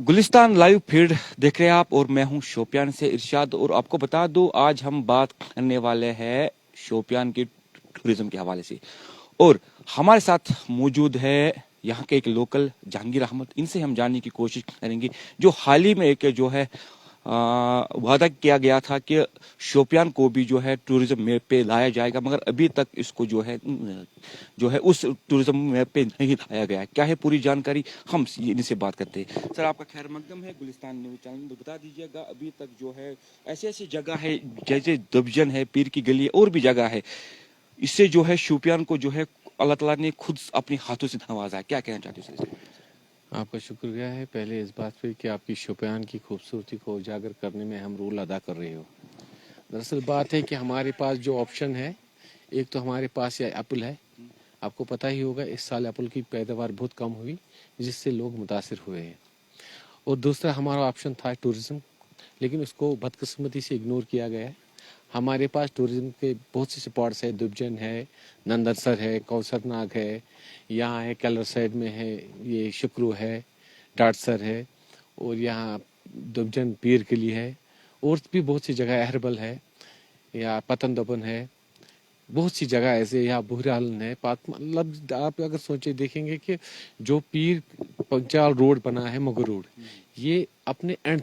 Gulistan live feed देख रहे हैं आप और मैं हूं शोपियान से इरशाद। और आपको बता दूं आज हम बात करने वाले हैं शोपियान के टूरिज्म के हवाले से। और हमारे साथ मौजूद है यहाँ के एक लोकल जहांगीर अहमद। इनसे हम जानने की कोशिश करेंगे जो हाल ही में एक जो है वादा किया गया था कि शोपियान को भी जो है टूरिज्म मैप पे लाया जाएगा, मगर अभी तक इसको जो है उस टूरिज्म मैप पे नहीं लाया गया है। क्या है पूरी जानकारी, हम इनसे बात करते हैं। सर आपका खैर मकदम है गुलिस्तान न्यूज़ चैनल, बता दीजिएगा अभी तक जो है ऐसी ऐसी जगह है जैसे दबजन है, पीर की गली और भी जगह है, इससे जो है शोपियान को जो है अल्लाह ताला ने खुद अपने हाथों से नवाजा है। क्या कहना चाहते हो सर? आपका शुक्रिया है पहले इस बात पे कि आपकी शोपियान की खूबसूरती को उजागर करने में हम रोल अदा कर रहे हो। दरअसल बात है कि हमारे पास जो ऑप्शन है, एक तो हमारे पास ये एप्पल है। आपको पता ही होगा इस साल एप्पल की पैदावार बहुत कम हुई जिससे लोग मुतासिर हुए हैं। और दूसरा हमारा ऑप्शन था टूरिज़्म, लेकिन उसको बदकिस्मती से इग्नोर किया गया है। हमारे पास टूरिज़्म के बहुत से स्पॉट्स है, दुबजन है, नंदनसर है, कौसरनाग है, यहाँ है कलर साइड में है, ये शुक्रू है, टाटसर है, और यहाँ दुबजन पीर किली है, और भी बहुत सी जगह अहरबल है, या पतन दबन है, बहुत सी जगह ऐसे, यहाँ बुहरालन है। मतलब आप अगर सोचे देखेंगे कि जो पीर पंचाल रोड बना है, मगू रोड, ये अपने एंड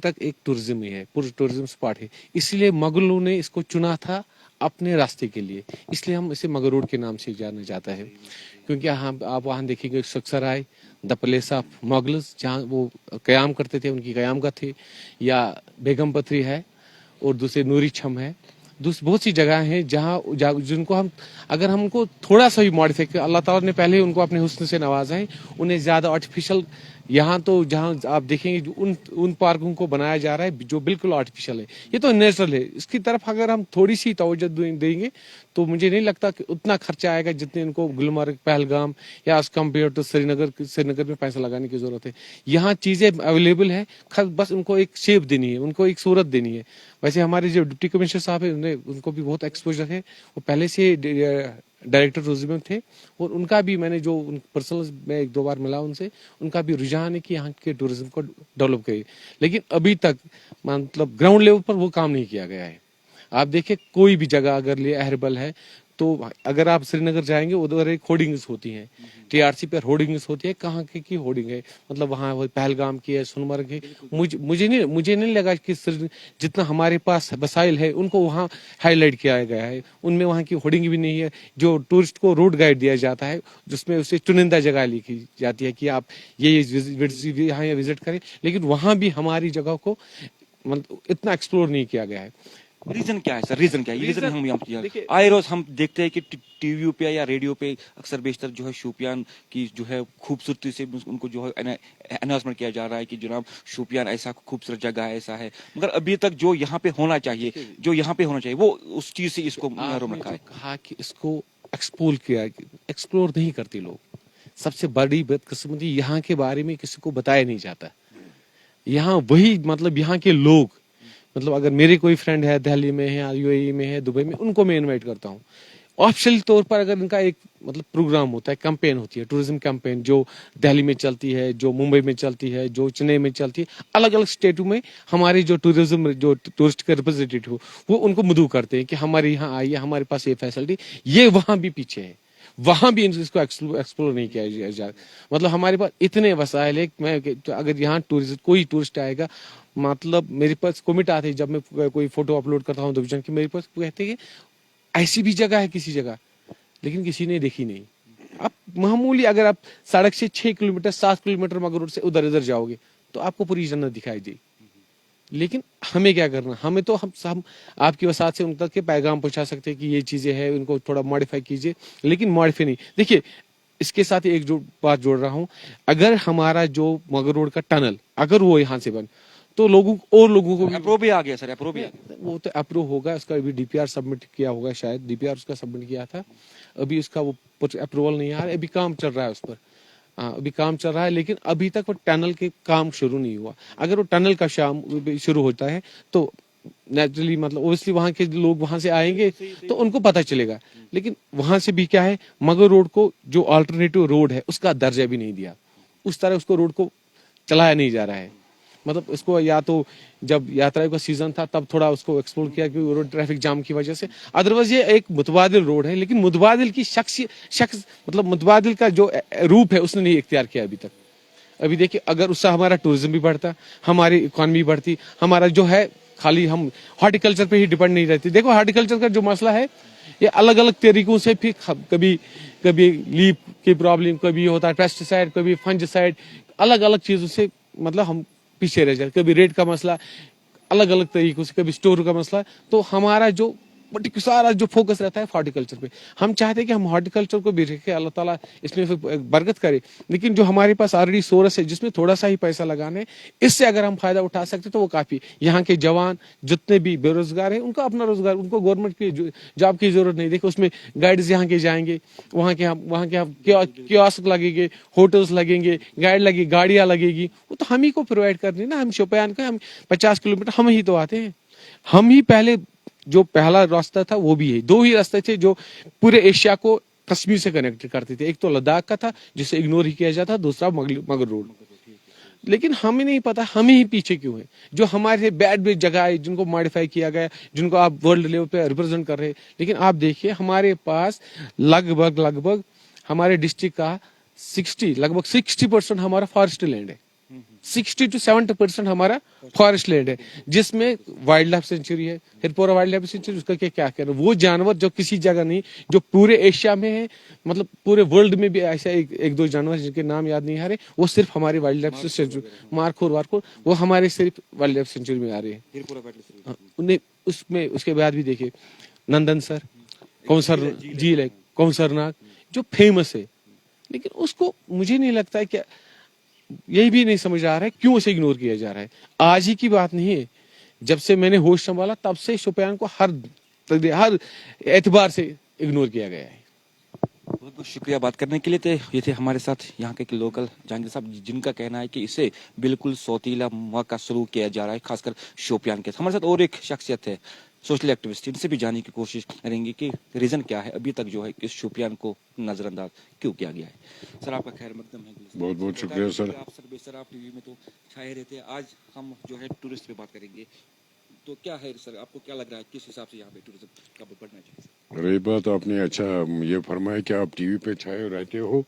तक एक टूरिज्म ही है, पूरा टूरिज्म स्पॉट है। इसलिए मुगलों ने इसको चुना था अपने रास्ते के लिए, इसलिए हम इसे मगर रोड के नाम से जाना जाता है। क्योंकि आप वहाँ देखेंगे सक्सराय, द प्लेस ऑफ मुगल्स, जहाँ वो कयाम करते थे, उनकी कयामगाह थी, या बेगम पथरी है, और दूसरे नूरी छम है। बहुत सी जगह हैं जहाँ जिनको हम अगर हमको थोड़ा सा भी मॉडिफाई, अल्लाह ताला ने पहले ही उनको अपने हुस्न से नवाजा है, उन्हें ज़्यादा आर्टिफिशियल, यहाँ तो जहाँ आप देखेंगे उन पार्कों को बनाया जा रहा है जो बिल्कुल आर्टिफिशियल है, ये तो नेचुरल है। इसकी तरफ अगर हम थोड़ी सी तवज्जो देंगे तो मुझे नहीं लगता कि उतना खर्चा आएगा जितने इनको गुलमर्ग, पहलगाम या एज कम्पेयर टू श्रीनगर में पैसा लगाने की जरूरत है। यहाँ चीज़ें अवेलेबल है, बस उनको एक शेप देनी है, उनको एक सूरत देनी है। वैसे हमारे जो डिप्टी कमिश्नर साहब है उनको भी बहुत एक्सपोजर है, वो पहले से डायरेक्टर टूरिज्म थे, और उनका भी मैंने जो पर्सनल मैं एक दो बार मिला उनसे, उनका भी रुझान है कि यहाँ के टूरिज्म को डेवलप करे। लेकिन अभी तक मतलब ग्राउंड लेवल पर वो काम नहीं किया गया है। आप देखिए कोई भी जगह अगर लिए अहरबल है, तो अगर आप श्रीनगर जाएंगे उधर एक होर्डिंग्स होती हैं, टीआरसी पर होर्डिंग्स होती है, कहाँ की होर्डिंग है, मतलब वहाँ वो पहलगाम की है, सोनमर्ग है। मुझे नहीं लगा कि जितना हमारे पास वसाइल है उनको वहाँ हाईलाइट किया गया है। उनमें वहाँ की होर्डिंग भी नहीं है। जो टूरिस्ट को रूट गाइड दिया जाता है जिसमें उसे चुनिंदा जगह लिखी जाती है कि आप ये यहाँ विजिट करें, लेकिन वहाँ भी हमारी जगह को मतलब इतना एक्सप्लोर नहीं किया गया है। रीजन क्या है सर? रीजन क्या है? रीजन हम आए रोज हम देखते हैं कि टीवी पे या रेडियो पे अक्सर बेशतर जो है शोपियान की जो है खूबसूरती से उनको जो है अनाउंसमेंट किया जा रहा है कि जनाब शोपियान ऐसा खूबसूरत जगह है, ऐसा है, मगर अभी तक जो यहाँ पे होना चाहिए वो उस चीज से इसको महरूम रखा है। कहा कि इसको एक्सप्लोर नहीं करते लोग। सबसे बड़ी बदकिस्मती यहाँ के बारे में किसी को बताया नहीं जाता। यहाँ वही मतलब यहाँ के लोग, मतलब अगर मेरे कोई फ्रेंड है दिल्ली में है, यूएई में है, दुबई में, उनको मैं इनवाइट करता हूँ ऑफिशियल तौर पर। अगर इनका एक मतलब प्रोग्राम होता है, कैंपेन होती है, टूरिज्म कैंपेन, जो दिल्ली में चलती है, जो मुंबई में चलती है, जो चेन्नई में चलती है, अलग अलग स्टेटों में हमारे जो टूरिस्ट के रिप्रेजेंटेटिव वो उनको मदऊ करते हैं कि हमारे यहाँ आइए, हमारे पास ये फैसिलिटी। ये वहां भी पीछे है, वहां भी इसको एक्सप्लोर नहीं किया जाए। मतलब हमारे पास इतने वसाइल है, मैं अगर यहाँ कोई टूरिस्ट आएगा, मतलब मेरे पास कमेंट आते हैं जब मैं कोई फोटो अपलोड करता हूँ दुबजन की, मेरे पास कहते हैं ऐसी भी जगह है किसी जगह, लेकिन किसी ने देखी नहीं। आप मामूली अगर आप सड़क से 6 किलोमीटर 7 किलोमीटर मगर रोड से उधर जाओगे तो आपको पूरी जन्नत दिखाई देगी। लेकिन हमें क्या करना, हमें तो हम आपकी वसात से उन तक के पैगाम पहुंचा सकते हैं कि ये चीजें हैं, इनको थोड़ा मॉडिफाई कीजिए, लेकिन मॉडिफाई नहीं। देखिए इसके साथ एक जो बात जोड़ रहा हूं, अगर हमारा जो मगर रोड का टनल अगर वो यहाँ से बन तो लोगों को अप्रूव भी आ गया सर, अप्रूव भी वो तो अप्रूव होगा, उसका अभी डीपीआर सबमिट किया होगा, शायद डीपीआर उसका सबमिट किया था, अभी उसका वो अप्रूवल नहीं आ रहा, अभी काम चल रहा है उस पर। अभी काम चल रहा है, लेकिन अभी तक वो टनल के काम शुरू नहीं हुआ। अगर वो टनल का शाम शुरू होता है तो नेचुरली मतलब ओबियसली वहां के लोग वहां से आएंगे तो उनको पता चलेगा। लेकिन वहां से भी क्या है, मगर रोड को जो अल्टरनेटिव रोड है उसका दर्जा भी नहीं दिया, उस तरह उसको रोड को चलाया नहीं जा रहा है। मतलब इसको या तो जब यात्रा का सीजन था तब थोड़ा उसको एक्सप्लोर किया कि रोड ट्रैफिक जाम की वजह से, अदरवाइज ये एक मुतबादिल रोड है, लेकिन मुतबादिल की शख्स मतलब मुतबादिल का जो रूप है उसने नहीं इख्तियार किया अभी तक। अभी देखिए, अगर उससे हमारा टूरिज्म भी बढ़ता, हमारी इकॉनमी बढ़ती, हमारा जो है खाली हम हॉर्टिकल्चर पे ही डिपेंड नहीं रहती। देखो हॉर्टिकल्चर का जो मसला है ये अलग अलग तरीकों से फिर कभी कभी लीप की प्रॉब्लम, कभी होता है पेस्टिसाइड, कभी फंजिसाइड, अलग अलग चीजों से मतलब हम पीछे रह जाते, कभी रेट का मसला अलग अलग तरीकों से, कभी स्टोर का मसला। तो हमारा जो सारा जो फोकस रहता है हॉर्टिकल्चर पे, हम चाहते हैं कि हम हॉर्टिकल्चर को भी रखें, अल्लाह ताला इसमें फिर बरकत करे। लेकिन जो हमारे पास ऑलरेडी सोर्स है जिसमें थोड़ा सा ही पैसा लगाने, इससे अगर हम फायदा उठा सकते तो वो काफी। यहाँ के जवान जितने भी बेरोजगार हैं उनका अपना रोजगार, उनको गवर्नमेंट की जॉब की जरूरत नहीं। देखो उसमें गाइड्स यहाँ के जाएंगे, वहाँ के हम कियोस्क लगेंगे, होटल्स लगेंगे, गाइड लगेगी, गाड़ियां लगेगी, वो तो हम ही को प्रोवाइड करनी ना। हम शोपियान का हम 50 किलोमीटर हम ही तो आते हैं। हम ही पहले जो पहला रास्ता था वो भी है, दो ही रास्ते थे जो पूरे एशिया को कश्मीर से कनेक्ट करते थे। एक तो लद्दाख का था जिसे इग्नोर ही किया जाता, दूसरा मगर रोड। लेकिन हमें नहीं पता हम ही पीछे क्यों है। जो हमारे बैड जगह है जिनको मॉडिफाई किया गया, जिनको आप वर्ल्ड लेवल पे रिप्रेजेंट कर रहे हैं, लेकिन आप देखिए हमारे पास लगभग हमारे डिस्ट्रिक्ट का लगभग 60% हमारा फॉरेस्ट लैंड है। 60 to 70% हमारा फॉरेस्ट लैंड है, जिसमें वाइल्ड लाइफ सेंचुरी है, हिरपोरा वाइल्ड लाइफ सेंचुरी। उसका क्या कहना, वो जानवर जो किसी जगह नहीं, जो पूरे एशिया में है, मतलब पूरे वर्ल्ड में भी ऐसा एक दो जानवर जिनके नाम याद नहीं आ रहे, वो सिर्फ हमारी वाइल्ड लाइफ सेंचुरी, मारखोर वो हमारे सिर्फ वाइल्ड लाइफ सेंचुरी में आ रहे हैं। उसमें उसके बाद भी देखिए नंदनसर, कौंसर झील है, कौंसरनाग जो फेमस है, लेकिन उसको मुझे नहीं लगता है कि यही भी नहीं समझ आ रहा है क्यों उसे इग्नोर किया जा रहा है। आज ही की बात नहीं है, जब से मैंने होश संभाला तब से शोपियान को हर एतबार से इग्नोर किया गया है। बहुत बहुत शुक्रिया बात करने के लिए। तो ये थे हमारे साथ यहाँ के लोकल जहांगीर साहब, जिनका कहना है कि इसे बिल्कुल सौतीला मौका शुरू किया जा रहा है, खासकर शोपियान के। हमारे साथ और एक शख्सियत है, सोशल एक्टिविस्ट, इनसे भी जानने की कोशिश करेंगे कि रीजन क्या है अभी तक जो है इस शोपियान को नजरअंदाज क्यों किया गया है। सर आपका खैर मकदम है। बहुत बहुत शुक्रिया सर। आप टीवी में तो छाए रहते हैं, आज हम जो है टूरिस्ट पे बात करेंगे। तो क्या है सर, आपको क्या लग रहा है किस हिसाब से यहाँ पे टूरिज्म कब बढ़ना चाहिए? रही बात, आपने अच्छा ये फरमाया कि आप टीवी पे छाए रहते हो,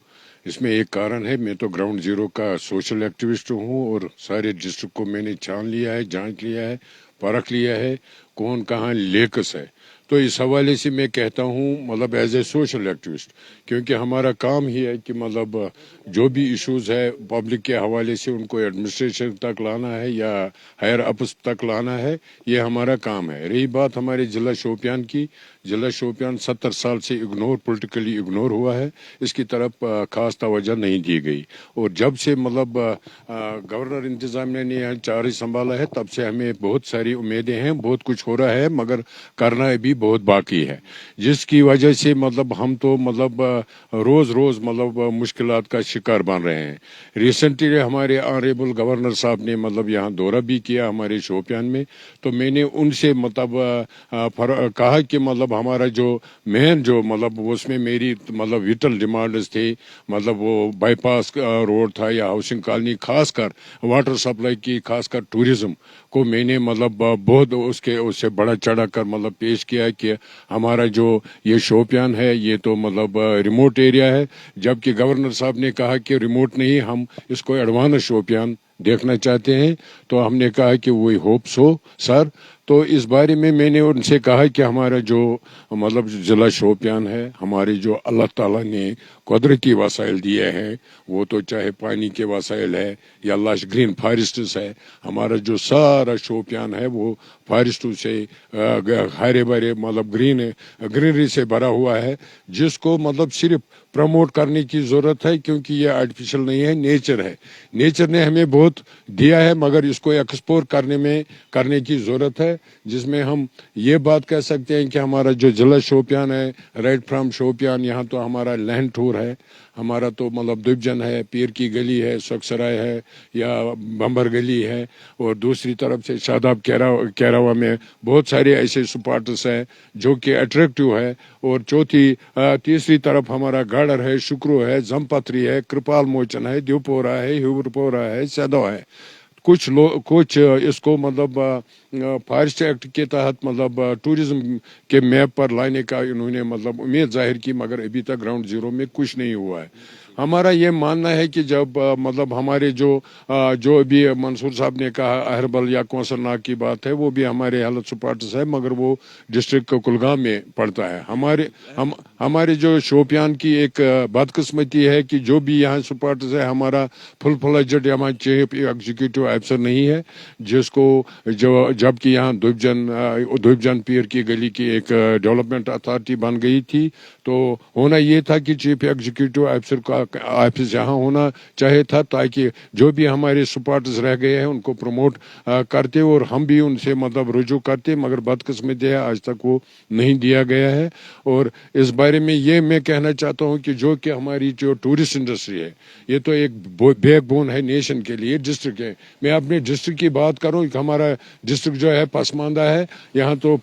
इसमें एक कारण है। मैं तो ग्राउंड जीरो का सोशल एक्टिविस्ट हूँ और सारे डिस्ट्रिक्ट को मैंने छान लिया है, जांच लिया है, परख लिया है कौन कहाँ लेकस है। तो इस हवाले से मैं कहता हूँ मतलब एज ए सोशल एक्टिविस्ट, क्योंकि हमारा काम ही है कि मतलब जो भी इश्यूज है पब्लिक के हवाले से उनको एडमिनिस्ट्रेशन तक लाना है या हायर अप्स तक लाना है, ये हमारा काम है। रही बात हमारे ज़िला शोपियान की, ज़िला शोपियान 70 साल से पॉलिटिकली इग्नोर हुआ है, इसकी तरफ खास तवज्जो नहीं दी गई। और जब से मतलब गवर्नर इंतजामिया ने यहाँ चार्ज संभाला है तब से हमें बहुत सारी उम्मीदें हैं, बहुत कुछ हो रहा है, मगर करना भी बहुत बाकी है, जिसकी वजह से मतलब हम तो मतलब रोज रोज मतलब मुश्किलात का शिकार बन रहे हैं। रिसेंटली हमारे ऑनरेबल गवर्नर साहब ने मतलब यहाँ दौरा भी किया हमारे शोपियान में, तो मैंने उनसे मतलब कहा कि मतलब हमारा जो मेन जो मतलब उसमें मेरी मतलब विटल डिमांड्स थी, मतलब वो बाईपास रोड था या हाउसिंग कॉलोनी, खासकर वाटर सप्लाई की, खासकर टूरिज्म को मैंने मतलब बहुत उससे बड़ा चढ़ा कर मतलब पेश किया है कि हमारा जो ये शोपियान है ये तो मतलब रिमोट एरिया है, जबकि गवर्नर साहब ने कहा कि रिमोट नहीं, हम इसको एडवांस शोपियान देखना चाहते हैं। तो हमने कहा कि वही होप सो सर। तो इस बारे में मैंने उनसे कहा कि हमारा जो मतलब ज़िला शोपियान है, हमारे जो अल्लाह ताला ने कुदरती वसाइल दिए हैं, वो तो चाहे पानी के वसाइल है या लश ग्रीन फॉरेस्ट्स है, हमारा जो सारा शोपियान है वो फॉरेस्टों से हरे भरे मतलब ग्रीनरी से भरा हुआ है, जिसको मतलब सिर्फ प्रमोट करने की ज़रूरत है, क्योंकि ये आर्टिफिशियल नहीं है, नेचर है। नेचर ने हमें बहुत दिया है, मगर इसको एक्सप्लोर करने की ज़रूरत है। جس میں ہم یہ بات کہہ سکتے ہیں کہ ہمارا جو ضلع شوپیان ہے رائٹ فرام شوپیان یہاں تو ہمارا لینڈ ٹور ہے ہمارا تو مطلب دبجن ہے پیر کی گلی ہے سکسرائے ہے یا بمبر گلی ہے اور دوسری طرف سے شاداب کیراوا میں بہت سارے ایسے سپاٹس ہیں جو کہ اٹریکٹیو ہے اور تیسری طرف ہمارا گاڑر ہے شکرو ہے زمپتری ہے کرپال موچن ہے دیوپورا ہے ہیورپورا ہے سیدو ہے کچھ اس کو مطلب فارسٹ ایکٹ کے تحت مطلب ٹورزم کے میپ پر لانے کا انہوں نے مطلب امید ظاہر کی مگر ابھی تک گراؤنڈ زیرو میں کچھ نہیں ہوا ہے ہمارا یہ ماننا ہے کہ جب مطلب ہمارے جو ابھی منصور صاحب نے کہا اہربل یا کوثر ناگ کی بات ہے وہ بھی ہمارے ہیلتھ سپاٹس ہے مگر وہ ڈسٹرکٹ کلگام میں پڑتا ہے ہمارے جو شوپیان کی ایک بدقسمتی ہے کہ جو بھی یہاں سپاٹس ہے ہمارا فل فلیجڈ یہاں چیف ایگزیکٹو افسر نہیں ہے جس کو جب کہ یہاں دھوبجن پیر کی گلی کی ایک ڈیولپمنٹ اتھارٹی بن گئی تھی تو ہونا یہ تھا کہ چیف ایگزیکٹو افسر کا آفس یہاں ہونا چاہے تھا تاکہ جو بھی ہمارے سپاٹس رہ گئے ہیں ان کو پروموٹ کرتے اور ہم بھی ان سے مطلب رجوع کرتے مگر بدقسمتی ہے آج تک وہ نہیں دیا گیا ہے اور اس بارے میں یہ میں کہنا چاہتا ہوں کہ جو کہ ہماری جو ٹورسٹ انڈسٹری ہے یہ تو ایک بیک بون ہے نیشن کے لیے ڈسٹرکٹ ہے میں اپنے ڈسٹرکٹ کی بات کروں کہ ہمارا ڈسٹرکٹ جو ہے پسماندہ ہے یہاں تو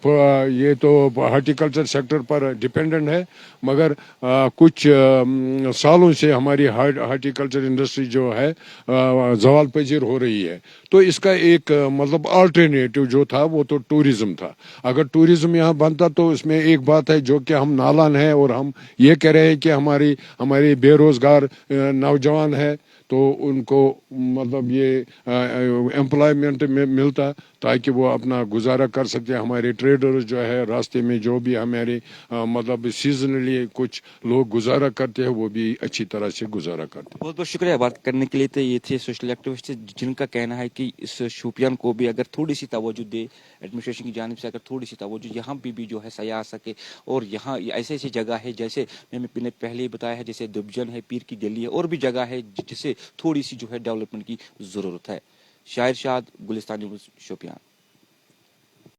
یہ تو ہارٹیکلچر سیکٹر پر ڈیپینڈنٹ ہے مگر کچھ سالوں سے ہماری ہارٹیکلچر انڈسٹری جو ہے زوال پذیر ہو رہی ہے تو اس کا ایک مطلب آلٹرنیٹو جو تھا وہ تو ٹورزم تھا اگر ٹورزم یہاں بنتا تو اس میں ایک بات ہے جو کہ ہم نالان ہیں اور ہم یہ کہہ رہے ہیں کہ ہماری بے روزگار نوجوان ہے تو ان کو مطلب یہ امپلائمنٹ میں ملتا تاکہ وہ اپنا گزارا کر سکتے ہمارے ٹریڈرز جو ہے راستے میں جو بھی ہمارے مطلب سیزنلی کچھ لوگ گزارا کرتے ہیں وہ بھی اچھی طرح سے گزارا کرتے ہیں بہت بہت شکریہ بات کرنے کے لیے تو یہ تھے سوشل ایکٹیوسٹ جن کا کہنا ہے کہ اس شوپیان کو بھی اگر تھوڑی سی توجہ دے ایڈمنسٹریشن کی جانب سے اگر تھوڑی سی توجہ یہاں بھی جو ہے سیاح آ سکے اور یہاں ایسے ایسی جگہ ہے جیسے میں نے پہلے ہی بتایا ہے جیسے دبجن ہے پیر کی گلی ہے اور بھی جگہ ہے جسے تھوڑی سی جو ہے ڈیولپمنٹ کی ضرورت ہے شاعر شاد گلستان نیوز شوپیان